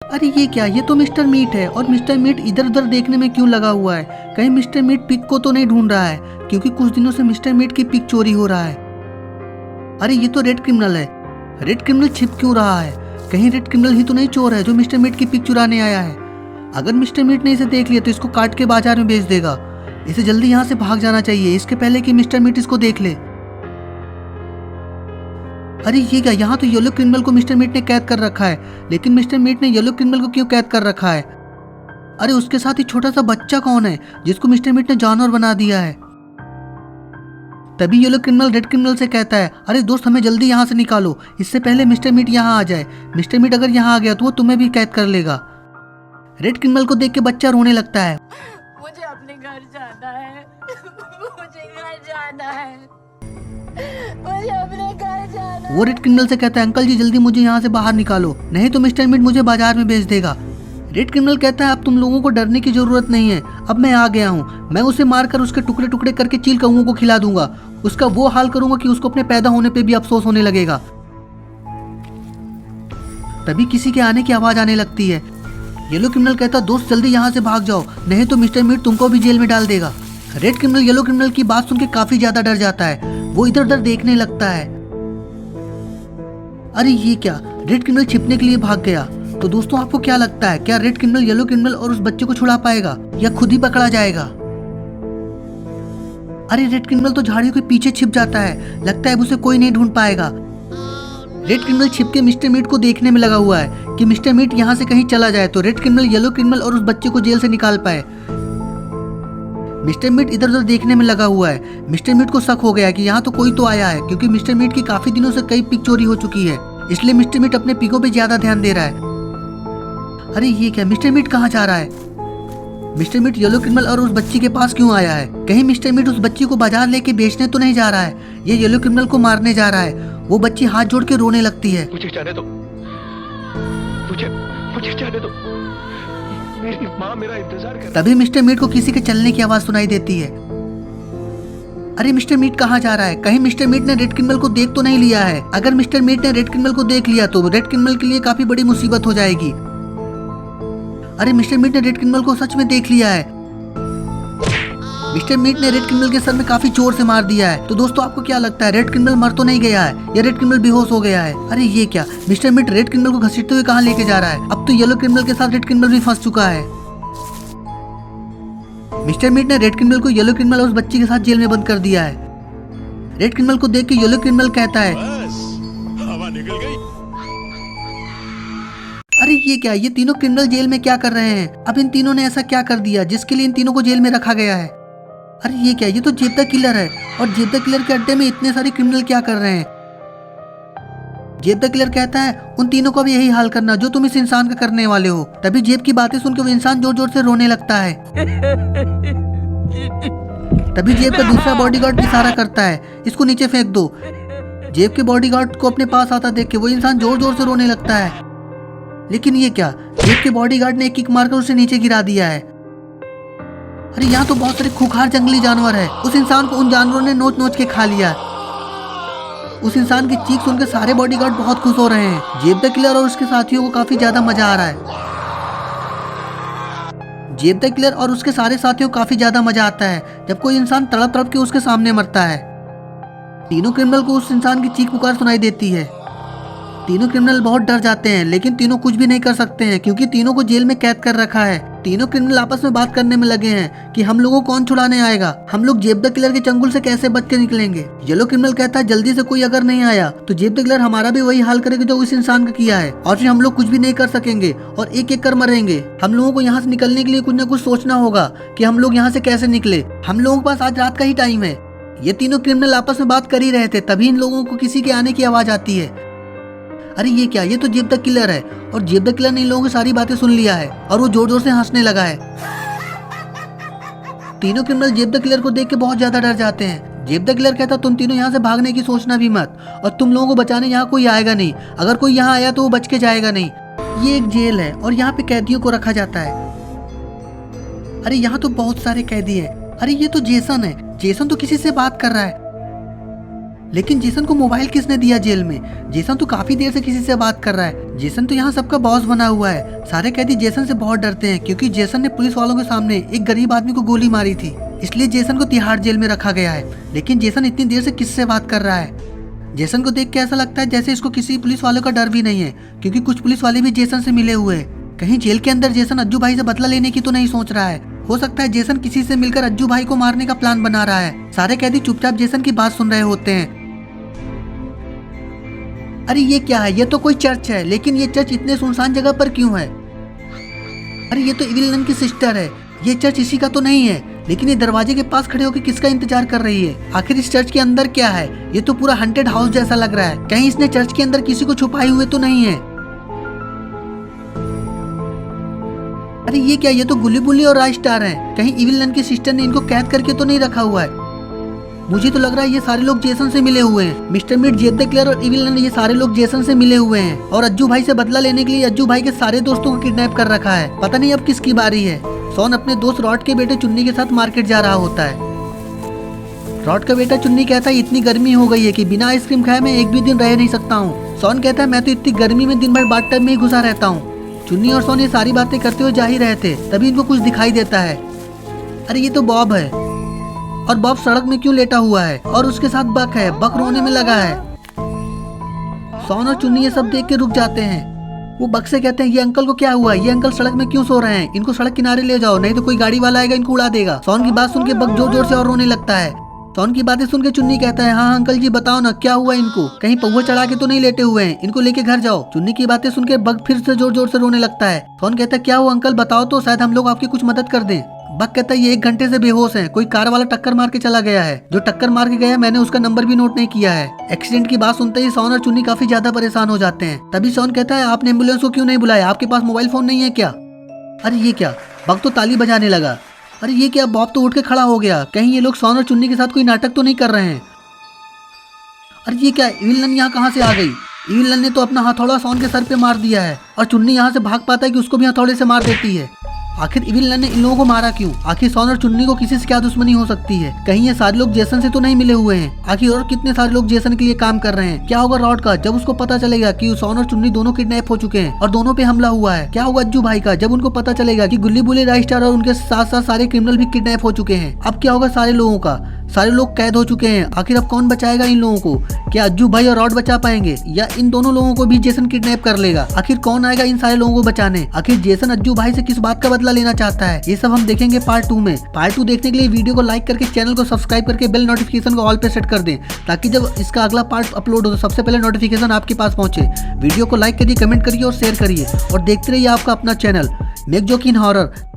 अरे ये क्या, ये तो मिस्टर मीट है। और मिस्टर मीट इधर उधर देखने में क्यों लगा हुआ है? कहीं मिस्टर मीट पिक को तो नहीं ढूंढ रहा है, क्योंकि कुछ दिनों से मिस्टर मीट की पिक चोरी हो रहा है। अरे ये तो रेड क्रिमिनल है। रेड क्रिमिनल छिप क्यों रहा है? कहीं रेड क्रिमिनल ही तो नहीं चोर है जो मिस्टर मीट की पिक चुराने आया है? अगर मिस्टर मीट ने इसे देख लिया तो इसको काट के बाजार में बेच देगा। इसे जल्दी यहाँ से भाग जाना चाहिए, इसके पहले कि मिस्टर मीट इसको देख ले। अरे ये क्या, यहाँ तो येलो क्रिमिनल को मिस्टर मीट ने कैद कर रखा है, लेकिन मिस्टर मीट ने येलो क्रिमिनल को क्यों कैद कर रखा है? अरे उसके साथ ही छोटा सा बच्चा कौन है जिसको मिस्टर मीट ने जानवर बना दिया है? तभी येलो क्रिमिनल रेड क्रिमिनल से कहता है, अरे दोस्त हमें जल्दी यहाँ से निकालो, इससे पहले मिस्टर मीट यहाँ आ जाए। मिस्टर मीट अगर यहाँ आ गया तो वो तुम्हें भी कैद कर लेगा। रेड क्रिमिनल को देख के बच्चा रोने लगता है। मुझे अपने घर जाना है, मुझे घर जाना है, मुझे अपने घर जाना है। वो रेड क्रिमिनल से कहता है, अंकल जी जल्दी मुझे यहाँ से बाहर निकालो, नहीं तो मिस्टर मीट मुझे बाजार में बेच देगा। रेड क्रिमिनल कहता है, अब तुम लोगों को डरने की जरूरत नहीं है, अब मैं आ गया हूँ। मैं उसे मारकर उसके टुकड़े टुकड़े करके चील कौओं को खिला दूंगा। उसका वो हाल करूंगा कि उसको अपने पैदा होने पे भी अफसोस होने लगेगा। तभी किसी के आने की आवाज आने लगती है। येलो क्रिमिनल कहता, दोस्त जल्दी यहाँ से भाग जाओ, नहीं तो मिस्टर मीट तुमको भी जेल में डाल देगा। रेड क्रिमिनल येलो क्रिमिनल की बात सुन के काफी ज्यादा डर जाता है। वो इधर उधर देखने लगता है। अरे ये क्या, रेड क्रिमिनल छिपने के लिए भाग गया। तो दोस्तों आपको क्या लगता है, क्या रेड क्रिमिनल येलो क्रिमिनल और उस बच्चे को छुड़ा पाएगा या खुद ही पकड़ा जाएगा? अरे रेड क्रिमिनल तो झाड़ियों के पीछे छिप जाता है, लगता है उसे कोई नहीं ढूंढ पाएगा। रेड क्रिमिनल छिप के मिस्टर मीट को देखने में लगा हुआ है कि मिस्टर मीट यहाँ से कहीं चला जाए तो रेड क्रिमिनल येलो क्रिमिनल और उस बच्चे को जेल से निकाल पाए। मिस्टर मीट इधर उधर देखने में लगा हुआ है। मिस्टर मीट को शक हो गया कि यहाँ तो कोई तो आया है, क्योंकि मिस्टर मीट की काफी दिनों से कई पिक चोरी हो चुकी है, इसलिए मिस्टर मीट अपने पिकों पे ज्यादा ध्यान दे रहा है। अरे ये क्या, मिस्टर मीट कहाँ जा रहा है? मिस्टर मीट येलो क्रिमिनल और उस बच्ची के पास क्यों आया है? कहीं मिस्टर मीट उस बच्ची को बाजार लेके बेचने तो नहीं जा रहा है? ये येलो क्रिमिनल को मारने जा रहा है। वो बच्ची हाथ जोड़ के रोने लगती है। मुझे जाने दो, मुझे जाने दो, मेरी माँ मेरा इंतजार कर। तभी मिस्टर मीट को किसी के चलने की आवाज सुनाई देती है। अरे मिस्टर मीट कहाँ जा रहा है? कहीं मिस्टर मीट ने रेड क्रिमिनल को देख तो नहीं लिया है? अगर मिस्टर मीट ने रेड क्रिमिनल को देख लिया तो रेड क्रिमिनल के लिए काफी बड़ी मुसीबत हो जाएगी। अरे मिस्टर मीट ने रेड क्रिमिनल को सच में देख लिया है। मिस्टर मीट ने रेड क्रिमिनल के सर में काफी जोर से मार दिया है। तो दोस्तों आपको क्या लगता है, रेड क्रिमिनल मर तो नहीं गया है या रेड क्रिमिनल बेहोश हो गया है? अरे ये क्या, मिस्टर मीट रेड क्रिमिनल को घसीटते हुए कहाँ लेके जा रहा है? अब तो येलो क्रिमिनल के साथ रेड क्रिमिनल भी फंस चुका है। मिस्टर मीट ने रेड क्रिमिनल को येलो क्रिमिनल और उस बच्ची के साथ जेल में बंद कर दिया है। रेड क्रिमिनल को देख के येलो क्रिमिनल कहता है, बस हवा निकल गई। अरे ये क्या, ये तीनों क्रिमिनल जेल में क्या कर रहे हैं? अब इन तीनों ने ऐसा क्या कर दिया जिसके लिए इन तीनों को जेल में रखा गया है? अरे ये क्या, ये तो जेब द किलर है। और जेब द किलर के अड्डे में इतने सारे क्रिमिनल क्या कर रहे हैं? जेब द किलर कहता है, उन तीनों का भी यही हाल करना जो तुम इस इंसान का करने वाले हो। तभी जेब की बातें सुनकर वो इंसान जोर जोर से रोने लगता है। तभी जेब का दूसरा बॉडीगार्ड इशारा करता है, इसको नीचे फेंक दो। जेब के बॉडीगार्ड को अपने पास आता देख के वो इंसान जोर जोर से रोने लगता है। लेकिन ये क्या, जेब के बॉडीगार्ड ने एक किक मारकर उसे नीचे गिरा दिया है। अरे यहाँ तो बहुत सारे खूंखार जंगली जानवर है। उस इंसान को उन जानवरों ने नोच नोच के खा लिया। उस इंसान की चीख सुनकर सारे बॉडीगार्ड बहुत खुश हो रहे हैं। जेब द किलर और उसके साथियों को काफी ज्यादा मजा आ रहा है। जेब द किलर और उसके सारे साथियों को काफी ज्यादा मजा आता है जब कोई इंसान तड़प तड़प के उसके सामने मरता है। तीनों क्रिमिनल को उस इंसान की चीख पुकार सुनाई देती है। तीनों क्रिमिनल बहुत डर जाते हैं, लेकिन तीनों कुछ भी नहीं कर सकते हैं क्योंकि तीनों को जेल में कैद कर रखा है। तीनों क्रिमिनल आपस में बात करने में लगे हैं कि हम लोगों को कौन छुड़ाने आएगा, हम लोग जेब द किलर के चंगुल से कैसे बच के निकलेंगे। येलो क्रिमिनल कहता है, जल्दी से कोई अगर नहीं आया तो जेब द किलर हमारा भी वही हाल करेगा जो उस इंसान का किया है, और फिर हम लोग कुछ भी नहीं कर सकेंगे और एक एक कर मरेंगे। हम लोगों को यहाँ से निकलने के लिए कुछ न कुछ सोचना होगा कि हम लोग यहाँ से कैसे निकले। हम लोगों के पास आज रात का ही टाइम है। ये तीनों क्रिमिनल आपस में बात कर ही रहे थे, तभी इन लोगों को किसी के आने की आवाज आती है। अरे ये क्या, ये तो जेब द किलर है। और जेब द किलर ने इन लोगों की सारी बातें सुन लिया है और वो जोर जोर से हंसने लगा है। तीनों क्रिमिनल जेब द किलर को देख के बहुत ज्यादा डर जाते हैं। जेब द किलर कहता, तुम तीनों यहाँ से भागने की सोचना भी मत, और तुम लोगों को बचाने यहाँ कोई आएगा नहीं। अगर कोई यहाँ आया तो वो बच के जाएगा नहीं। ये एक जेल है और यहाँ पे कैदियों को रखा जाता है। अरे यहाँ तो बहुत सारे कैदी हैं। अरे ये तो जेसन है। जेसन तो किसी से बात कर रहा है। लेकिन जेसन को मोबाइल किसने दिया जेल में? जेसन तो काफी देर से किसी से बात कर रहा है। जेसन तो यहाँ सबका बॉस बना हुआ है। सारे कैदी जेसन से बहुत डरते हैं क्योंकि जेसन ने पुलिस वालों के सामने एक गरीब आदमी को गोली मारी थी, इसलिए जेसन को तिहाड़ जेल में रखा गया है। लेकिन जेसन इतनी देर से किससे बात कर रहा है? जेसन को देख के ऐसा लगता है जैसे इसको किसी पुलिस वालों का डर भी नहीं है, क्योंकि कुछ पुलिस वाले भी जेसन से मिले हुए हैं। कहीं जेल के अंदर जेसन अज्जू भाई से बदला लेने की तो नहीं सोच रहा है? हो सकता है जेसन किसी से मिलकर अज्जू भाई को मारने का प्लान बना रहा है। सारे कैदी चुपचाप जेसन की बात सुन रहे होते हैं। अरे ये क्या है? ये तो कोई चर्च है, लेकिन ये चर्च इतने सुनसान जगह पर क्यों है? अरे ये तो इविल नन की सिस्टर है। ये चर्च इसी का तो नहीं है, लेकिन ये दरवाजे के पास खड़े होकर किसका इंतजार कर रही है? आखिर इस चर्च के अंदर क्या है? ये तो पूरा हंटेड हाउस जैसा लग रहा है। कहीं इसने चर्च के अंदर किसी को छुपाए हुए तो नहीं है? अरे ये क्या? ये तो गुल्ली बुल्ली और राज स्टार हैं। कहीं इविल नन की सिस्टर ने इनको कैद करके तो नहीं रखा हुआ है? मुझे तो लग रहा है ये सारे लोग जेसन से मिले हुए हैं। Mister Meat, Jeff the Killer और इविल नन, ये सारे लोग जेसन से मिले हुए हैं और अज्जू भाई से बदला लेने के लिए अज्जू भाई के सारे दोस्तों को किडनैप कर रखा है। पता नहीं अब किसकी बारी है। सॉन अपने दोस्त रॉड के बेटे चुन्नी के साथ मार्केट जा रहा होता है। रॉड का बेटा चुन्नी कहता है इतनी गर्मी हो गई है कि बिना आइसक्रीम खाए मैं एक भी दिन रह नहीं सकता हूँ। सॉन कहता है मैं तो इतनी गर्मी में दिन भर बाथटब में ही घुसा रहता हूँ। चुन्नी और सॉन ये सारी बातें करते हुए जा ही रहे थे, तभी इनको कुछ दिखाई देता है। अरे ये तो बॉब है। और बॉब सड़क में क्यों लेटा हुआ है? और उसके साथ बक है। बक रोने में लगा है। सॉन और चुन्नी ये सब देख के रुक जाते हैं। वो बक से कहते हैं ये अंकल को क्या हुआ? ये अंकल सड़क में क्यों सो रहे हैं? इनको सड़क किनारे ले जाओ, नहीं तो कोई गाड़ी वाला आएगा इनको उड़ा देगा। सॉन की बात सुन के बक जोर जोर से और रोने लगता है। सॉन की बातें सुन के चुन्नी कहता है हाँ अंकल जी बताओ ना क्या हुआ इनको? कहीं पौवा चढ़ा के तो नहीं लेटे हुए हैं? इनको लेके घर जाओ। चुन्नी की बातें सुन के बक फिर से जोर जोर से रोने लगता है। सॉन कहता है क्या हुआ अंकल बताओ तो, शायद हम लोग आपकी कुछ मदद कर दें। बक कहता है ये 1 घंटे से बेहोश है। कोई कार वाला टक्कर मार के चला गया है। जो टक्कर मार के गया मैंने उसका नंबर भी नोट नहीं किया है। एक्सीडेंट की बात सुनते ही सॉन और चुन्नी काफी ज्यादा परेशान हो जाते हैं। तभी सॉन कहता है आपने एम्बुलेंस को क्यों नहीं बुलाया? आपके पास मोबाइल फोन नहीं है क्या? अरे ये क्या? बक तो ताली बजाने लगा। अरे ये क्या? बॉब तो उठ के खड़ा हो गया। कहीं ये लोग सॉन और चुन्नी के साथ कोई नाटक तो नहीं कर रहे हैं? अरे ये क्या? इविल नन यहाँ कहाँ से आ गई? इविल नन ने तो अपना हथौड़ा सॉन के सर पे मार दिया है और चुन्नी यहाँ से भाग पाता है कि उसको भी हथौड़े से मार देती है। आखिर इविल नन ने इन लोगों को मारा क्यों? आखिर सॉन और चुन्नी को किसी से क्या दुश्मनी हो सकती है? कहीं ये सारे लोग जेसन से तो नहीं मिले हुए हैं? आखिर और कितने सारे लोग जेसन के लिए काम कर रहे हैं? क्या होगा रॉड का जब उसको पता चलेगा कि सॉन और चुन्नी दोनों किडनैप हो चुके हैं और दोनों पे हमला हुआ है? क्या होगा अज्जू भाई का जब उनको पता चलेगा कि गुल्ली बुल्ली राज स्टार और उनके साथ साथ सारे क्रिमिनल भी किडनैप हो चुके हैं? अब क्या होगा सारे लोगों का? सारे लोग कैद हो चुके हैं। आखिर अब कौन बचाएगा इन लोगों को? क्या अज्जू भाई और रॉड बचा पाएंगे या इन दोनों लोगों को भी जेसन किडनैप कर लेगा? आखिर कौन आएगा इन सारे लोगों को बचाने? आखिर जेसन अज्जू भाई से किस बात का बदला लेना चाहता है? ये सब हम देखेंगे पार्ट 2 में। पार्ट 2 देखने के लिए वीडियो को लाइक करके चैनल को सब्सक्राइब करके बेल नोटिफिकेशन को ऑल पे सेट कर दें, ताकि जब इसका अगला पार्ट अपलोड हो तो सबसे पहले नोटिफिकेशन आपके पास पहुंचे। वीडियो को लाइक करिए, कमेंट करिए और शेयर करिए और देखते रहिए आपका अपना channel make joke in horror.